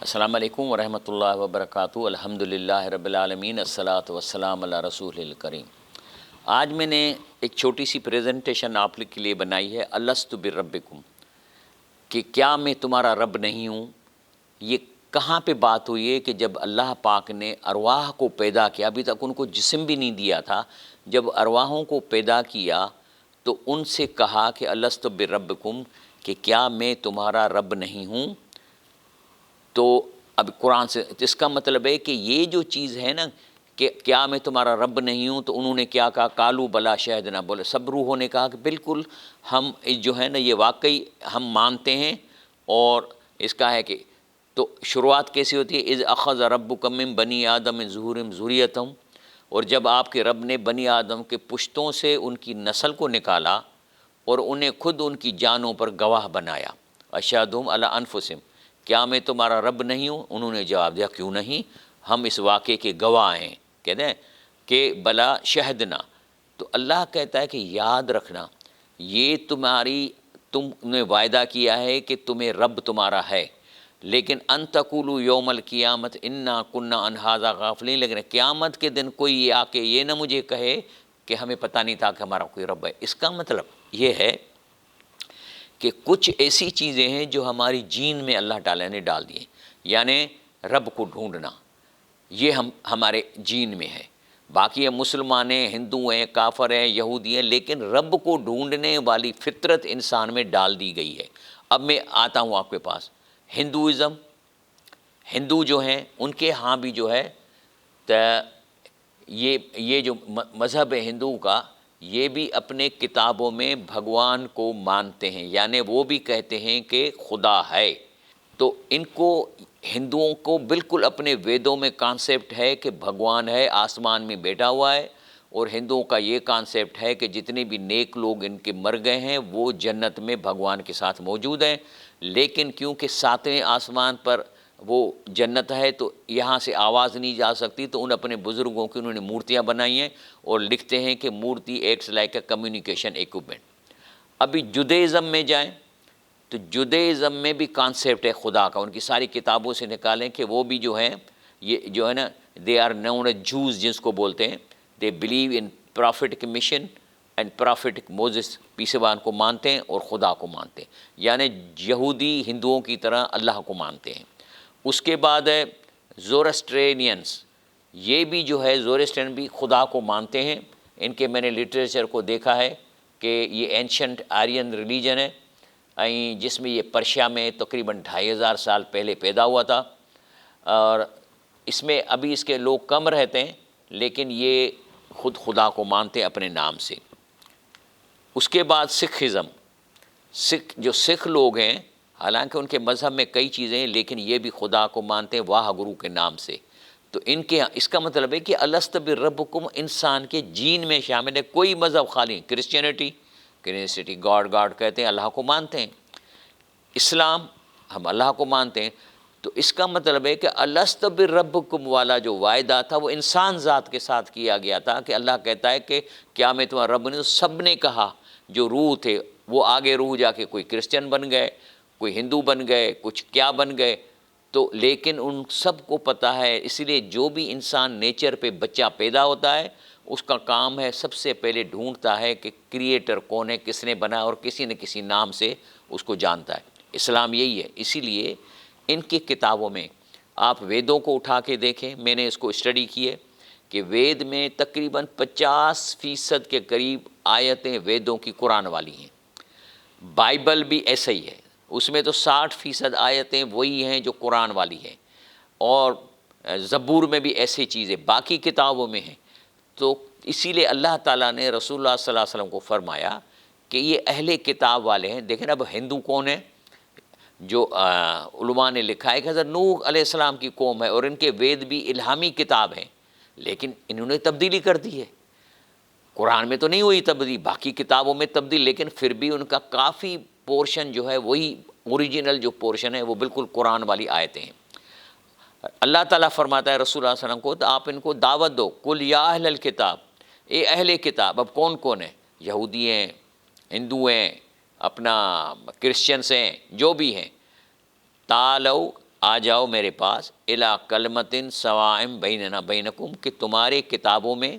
السلام علیکم ورحمۃ اللہ وبرکاتہ۔ الحمدللہ رب العالمین، الصلاۃ والسلام علی رسول الکریم۔ آج میں نے ایک چھوٹی سی پریزنٹیشن آپ کے لیے بنائی ہے، الست بربکم، کہ کیا میں تمہارا رب نہیں ہوں۔ یہ کہاں پہ بات ہوئی ہے کہ جب اللہ پاک نے ارواح کو پیدا کیا، ابھی تک ان کو جسم بھی نہیں دیا تھا، جب ارواحوں کو پیدا کیا تو ان سے کہا کہ الست بربکم، کہ کیا میں تمہارا رب نہیں ہوں۔ تو اب قرآن سے اس کا مطلب ہے کہ یہ جو چیز ہے نا کہ کیا میں تمہارا رب نہیں ہوں، تو انہوں نے کیا کہا، کالو بلا شہدنا، بولے سب روحوں نے کہا کہ بالکل ہم جو ہے نا یہ واقعی ہم مانتے ہیں۔ اور اس کا ہے کہ تو شروعات کیسی ہوتی ہے، اذ اخذ ربک من بنی آدم من ظہورہم ذریتہم، اور جب آپ کے رب نے بنی آدم کے پشتوں سے ان کی نسل کو نکالا اور انہیں خود ان کی جانوں پر گواہ بنایا، اشہدہم علی انفسہم، کیا میں تمہارا رب نہیں ہوں۔ انہوں نے جواب دیا کیوں نہیں، ہم اس واقعے کے گواہ ہیں، کہتے ہیں کہ بلا شہدنا۔ تو اللہ کہتا ہے کہ یاد رکھنا، یہ تم نے وعدہ کیا ہے کہ تمہیں رب تمہارا ہے، لیکن ان تقولوا یوم القیامت انا کنا عن ھذا غافلین، لیکن قیامت کے دن کوئی یہ آ کے یہ نہ مجھے کہے کہ ہمیں پتہ نہیں تھا کہ ہمارا کوئی رب ہے۔ اس کا مطلب یہ ہے کہ کچھ ایسی چیزیں ہیں جو ہماری جین میں اللہ تعالیٰ نے ڈال دی ہیں، یعنی رب کو ڈھونڈنا، یہ ہمارے جین میں ہے۔ باقی ہم مسلمان ہیں، ہندو ہیں، کافر ہیں، یہودی ہیں، لیکن رب کو ڈھونڈنے والی فطرت انسان میں ڈال دی گئی ہے۔ اب میں آتا ہوں آپ کے پاس، ہندوازم، ہندو جو ہیں ان کے ہاں بھی جو ہے تو یہ جو مذہب ہے ہندو کا، یہ بھی اپنے کتابوں میں بھگوان کو مانتے ہیں، یعنی وہ بھی کہتے ہیں کہ خدا ہے۔ تو ان کو ہندوؤں کو بالکل اپنے ویدوں میں کانسیپٹ ہے کہ بھگوان ہے، آسمان میں بیٹھا ہوا ہے، اور ہندوؤں کا یہ کانسیپٹ ہے کہ جتنے بھی نیک لوگ ان کے مر گئے ہیں وہ جنت میں بھگوان کے ساتھ موجود ہیں، لیکن کیونکہ ساتویں آسمان پر وہ جنت ہے تو یہاں سے آواز نہیں جا سکتی، تو ان اپنے بزرگوں کی انہوں نے مورتیاں بنائی ہیں اور لکھتے ہیں کہ مورتی acts like a communication equipment. ابھی جودیزم میں جائیں تو جودیزم میں بھی کانسیپٹ ہے خدا کا، ان کی ساری کتابوں سے نکالیں کہ وہ بھی جو ہیں یہ جو ہے نا دے آر نون اے جوز، جس کو بولتے ہیں، they believe in prophetic mission and prophetic Moses, پیشوان کو مانتے ہیں اور خدا کو مانتے ہیں، یعنی یہودی ہندوؤں کی طرح اللہ کو مانتے ہیں۔ اس کے بعد ہے زورسٹرینینس، یہ بھی جو ہے زورسٹرین بھی خدا کو مانتے ہیں۔ ان کے میں نے لٹریچر کو دیکھا ہے کہ یہ اینشنٹ آرین ریلیجن ہے، جس میں یہ پرشیا میں تقریباً 2500 سال پہلے پیدا ہوا تھا، اور اس میں ابھی اس کے لوگ کم رہتے ہیں، لیکن یہ خود خدا کو مانتے ہیں اپنے نام سے۔ اس کے بعد سکھزم، جو سکھ لوگ ہیں، حالانکہ ان کے مذہب میں کئی چیزیں ہیں لیکن یہ بھی خدا کو مانتے ہیں واہ گرو کے نام سے۔ تو ان کے اس کا مطلب ہے کہ الست بربکم انسان کے جین میں شامل ہے، کوئی مذہب خالی، کرسچینٹی گاڈ کہتے ہیں، اللہ کو مانتے ہیں، اسلام ہم اللہ کو مانتے ہیں۔ تو اس کا مطلب ہے کہ الست بربکم والا جو وعدہ تھا وہ انسان ذات کے ساتھ کیا گیا تھا، کہ اللہ کہتا ہے کہ کیا میں تمہارا رب نہیں، تو سب نے کہا، جو روح تھے وہ آگے روح جا کے کوئی کرسچن بن گئے، کوئی ہندو بن گئے، کچھ کیا بن گئے، تو لیکن ان سب کو پتہ ہے، اس لیے جو بھی انسان نیچر پہ بچہ پیدا ہوتا ہے اس کا کام ہے سب سے پہلے ڈھونڈتا ہے کہ کریٹر کون ہے، کس نے بنایا، اور کسی نہ کسی نام سے اس کو جانتا ہے۔ اسلام یہی ہے، اسی لیے ان کی کتابوں میں آپ ویدوں کو اٹھا کے دیکھیں، میں نے اس کو اسٹڈی کی ہے کہ وید میں تقریباً 50% کے قریب آیتیں ویدوں کی قرآن والی ہیں۔ بائبل بھی ایسا ہی ہے، اس میں تو 60% آیتیں وہی ہیں جو قرآن والی ہیں، اور زبور میں بھی ایسی چیزیں باقی کتابوں میں ہیں۔ تو اسی لیے اللہ تعالیٰ نے رسول اللہ صلی اللہ علیہ وسلم کو فرمایا کہ یہ اہل کتاب والے ہیں۔ دیکھیں اب ہندو کون ہیں، جو علماء نے لکھا ہے کہ حضرت نوح علیہ السلام کی قوم ہے، اور ان کے وید بھی الہامی کتاب ہیں، لیکن انہوں نے تبدیلی کر دی ہے۔ قرآن میں تو نہیں ہوئی تبدیلی، باقی کتابوں میں تبدیل، لیکن پھر بھی ان کا کافی پورشن جو ہے وہی اوریجنل جو پورشن ہے وہ بالکل قرآن والی آیتیں ہیں۔ اللہ تعالیٰ فرماتا ہے رسول اللہ صلی اللہ علیہ وسلم کو، تو آپ ان کو دعوت دو، قل یا اہل الکتاب، اے اہل کتاب۔ اب کون کون ہیں، یہودی ہیں، ہندو ہیں، اپنا کرسچنس ہیں، جو بھی ہیں، تعالو آ جاؤ میرے پاس، الا کلمتن سوائم بیننا بینکم، کہ تمہارے کتابوں میں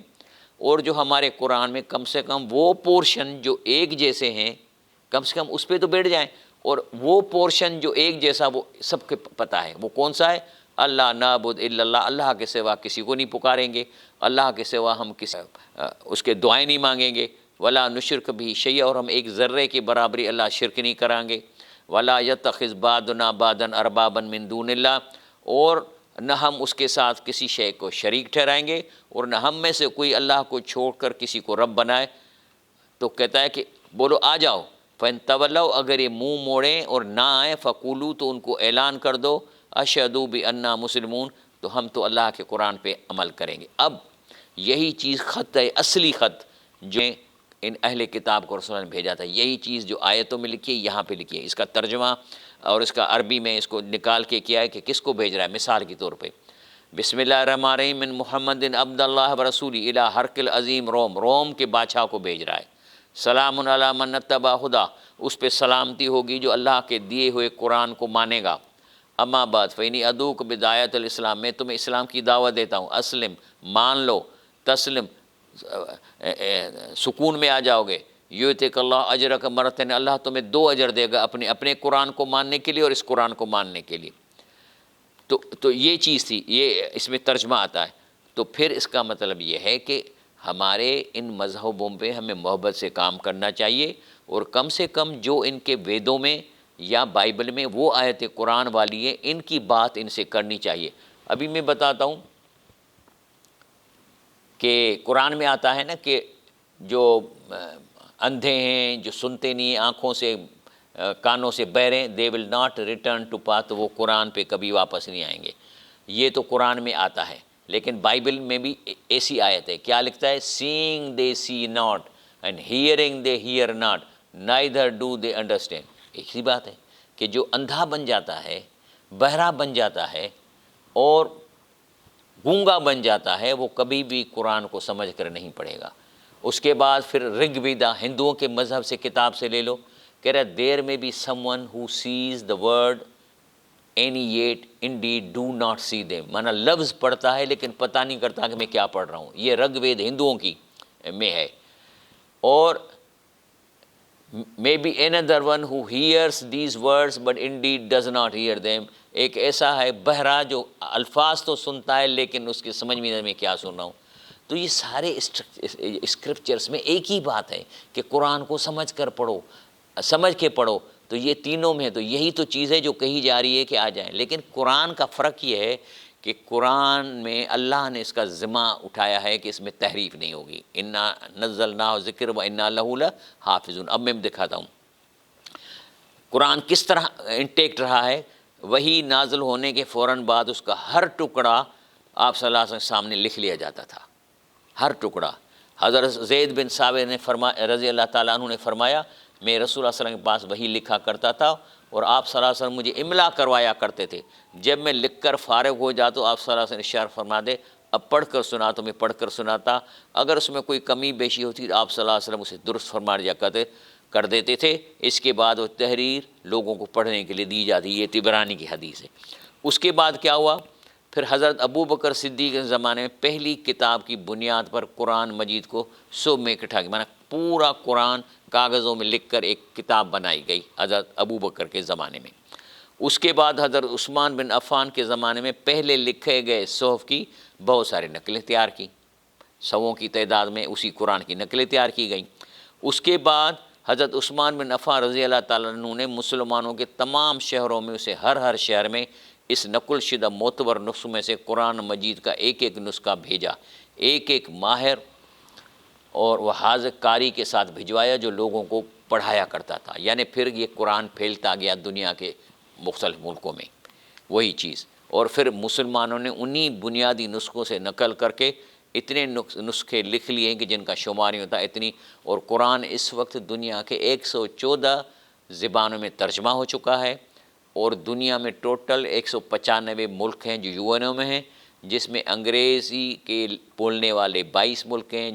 اور جو ہمارے قرآن میں کم سے کم وہ پورشن جو ایک جیسے ہیں، کم سے کم اس پہ تو بیٹھ جائیں، اور وہ پورشن جو ایک جیسا وہ سب کو پتہ ہے، وہ کون سا ہے؟ اللہ نعبد الا اللہ، اللہ کے سوا کسی کو نہیں پکاریں گے، اللہ کے سوا ہم کسی اس کے دعائیں نہیں مانگیں گے، ولا نشرک بھی شیئا، اور ہم ایک ذرے کی برابری اللہ شرک نہیں کریں گے، ولا یتخذ بعضنا بعضا اربابا من دون اللہ، اور نہ ہم اس کے ساتھ کسی شے کو شریک ٹھہرائیں گے، اور نہ ہم میں سے کوئی اللہ کو چھوڑ کر کسی کو رب بنائے۔ تو کہتا ہے کہ بولو آ جاؤ، فَإِن تَوَلَّوْا، اگر یہ منہ موڑیں اور نہ آئیں، فَقُولُوا، تو ان کو اعلان کر دو، أَشْهَدُوا بِأَنَّا مُسْلِمُونَ، تو ہم تو اللہ کے قرآن پہ عمل کریں گے۔ اب یہی چیز خط ہے، اصلی خط جو ان اہل کتاب کو رسول نے بھیجا تھا، یہی چیز جو آیتوں میں لکھی ہے یہاں پہ لکھی ہے۔ اس کا ترجمہ اور اس کا عربی میں اس کو نکال کے کیا ہے کہ کس کو بھیج رہا ہے، مثال کے طور پہ بسم اللہ الرحمن الرحیم، من محمد عبد اللہ ورسولی الی ہرقل عظیم روم، روم کے بادشاہ کو بھیج رہا ہے۔ سلام علی من اتبع ہدی، اس پہ سلامتی ہوگی جو اللہ کے دیے ہوئے قرآن کو مانے گا۔ اما بعد فإنی ادعوک بدعوۃ الاسلام، میں تمہیں اسلام کی دعوت دیتا ہوں، اسلم، مان لو، تسلم، سکون میں آ جاؤ گے، یؤتک اللہ اجرک مرتین، اللہ تمہیں 2 اجر دے گا اپنے قرآن کو ماننے کے لیے اور اس قرآن کو ماننے کے لیے۔ تو یہ چیز تھی، یہ اس میں ترجمہ آتا ہے۔ تو پھر اس کا مطلب یہ ہے کہ ہمارے ان مذہبوں پہ ہمیں محبت سے کام کرنا چاہیے، اور کم سے کم جو ان کے ویدوں میں یا بائبل میں وہ آیت قرآن والی ہے، ان کی بات ان سے کرنی چاہیے۔ ابھی میں بتاتا ہوں کہ قرآن میں آتا ہے نا کہ جو اندھے ہیں، جو سنتے نہیں ہیں، آنکھوں سے کانوں سے بہرے ہیں، they will not return to path, وہ قرآن پہ کبھی واپس نہیں آئیں گے۔ یہ تو قرآن میں آتا ہے، لیکن بائبل میں بھی ایسی آیت ہے، کیا لکھتا ہے؟ Seeing they see not and hearing they hear not neither do they understand. ایک ہی بات ہے کہ جو اندھا بن جاتا ہے، بہرا بن جاتا ہے اور گونگا بن جاتا ہے، وہ کبھی بھی قرآن کو سمجھ کر نہیں پڑھے گا۔ اس کے بعد پھر رگ ویدا، ہندوؤں کے مذہب سے کتاب سے لے لو، کہہ رہا there may be someone who sees the word any yet indeed do not see them, مانا لفظ پڑھتا ہے لیکن پتہ نہیں کرتا کہ میں کیا پڑھ رہا ہوں۔ یہ رگ وید ہندوؤں کی میں ہے۔ اور may be another one who hears these words but indeed does not hear them، ایک ایسا ہے بہرا جو الفاظ تو سنتا ہے لیکن اس کی سمجھ میں نہیں میں کیا سن رہا ہوں۔ تو یہ سارے اسکرپچرز میں ایک ہی بات ہے کہ قرآن کو سمجھ کر پڑھو، سمجھ کے پڑھو۔ تو یہ تینوں میں تو یہی تو چیز ہے جو کہی جا رہی ہے کہ آ جائیں، لیکن قرآن کا فرق یہ ہے کہ قرآن میں اللہ نے اس کا ذمہ اٹھایا ہے کہ اس میں تحریف نہیں ہوگی۔ انا نزلناہ ذکر و انا لہ لحافظون۔ اب میں دکھاتا ہوں قرآن کس طرح انٹیکٹ رہا ہے۔ وہی نازل ہونے کے فوراً بعد اس کا ہر ٹکڑا آپ صلی اللہ علیہ وسلم کے سامنے لکھ لیا جاتا تھا، ہر ٹکڑا۔ حضرت زید بن ثابت نے رضی اللہ تعالیٰ عنہ نے فرمایا، میں رسول اللہ صلی اللہ علیہ وسلم کے پاس وہی لکھا کرتا تھا، اور آپ صلی اللہ علیہ وسلم مجھے املا کروایا کرتے تھے۔ جب میں لکھ کر فارغ ہو جاتا تو آپ صلی اللہ علیہ وسلم اشارہ فرما دے اب پڑھ کر سنا، تو میں پڑھ کر سناتا۔ اگر اس میں کوئی کمی بیشی ہوتی تو آپ صلی اللہ علیہ وسلم اسے درست فرما دیا کر دیتے تھے۔ اس کے بعد وہ تحریر لوگوں کو پڑھنے کے لیے دی جاتی، یہ طبرانی کی حدیث ہے۔ اس کے بعد کیا ہوا؟ پھر حضرت ابو بکر صدیق کے زمانے میں پہلی کتاب کی بنیاد پر قرآن مجید کو صوب میں اکٹھا کیا، مانا پورا قرآن کاغذوں میں لکھ کر ایک کتاب بنائی گئی حضرت ابو بکر کے زمانے میں۔ اس کے بعد حضرت عثمان بن عفان کے زمانے میں پہلے لکھے گئے صحف کی بہت ساری نقلیں تیار کی، سووں کی تعداد میں اسی قرآن کی نقلیں تیار کی گئیں۔ اس کے بعد حضرت عثمان بن عفان رضی اللہ تعالیٰ عنہ نے مسلمانوں کے تمام شہروں میں اسے ہر شہر میں اس نقل شدہ معتبر نسخوں میں سے قرآن مجید کا ایک نسخہ بھیجا، ایک ماہر اور وہ حاذق قاری کے ساتھ بھجوایا جو لوگوں کو پڑھایا کرتا تھا۔ یعنی پھر یہ قرآن پھیلتا گیا دنیا کے مختلف ملکوں میں، وہی چیز۔ اور پھر مسلمانوں نے انہی بنیادی نسخوں سے نقل کر کے اتنے نسخے لکھ لیے ہیں کہ جن کا شمار نہیں ہوتا اتنی۔ اور قرآن اس وقت دنیا کے 114 زبانوں میں ترجمہ ہو چکا ہے، اور دنیا میں ٹوٹل 195 ملک ہیں جو UN میں ہیں، جس میں انگریزی کے بولنے والے 22 ملک ہیں،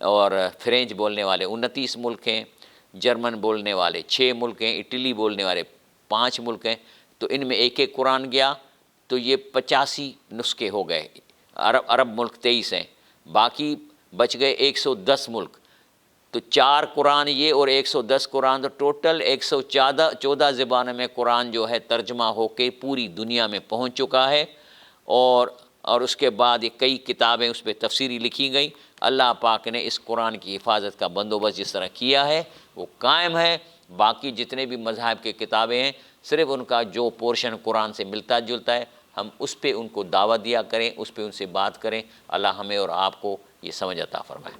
اور فرینچ بولنے والے 29 ملک ہیں، جرمن بولنے والے 6 ملک ہیں، اٹلی بولنے والے 5 ملک ہیں۔ تو ان میں ایک ایک قرآن گیا تو یہ 85 نسخے ہو گئے. عرب ملک 23 ہیں، باقی بچ گئے 110 ملک. تو 4 قرآن یہ اور 110 قرآن، تو ٹوٹل 114 زبانوں میں قرآن جو ہے ترجمہ ہو کے پوری دنیا میں پہنچ چکا ہے. اور اس کے بعد یہ کئی کتابیں اس پہ تفسیری لکھی گئیں. اللہ پاک نے اس قرآن کی حفاظت کا بندوبست جس طرح کیا ہے وہ قائم ہے. باقی جتنے بھی مذاہب کے کتابیں ہیں صرف ان کا جو پورشن قرآن سے ملتا جلتا ہے ہم اس پہ ان کو دعوت دیا کریں، اس پہ ان سے بات کریں. اللہ ہمیں اور آپ کو یہ سمجھ عطا فرمائے.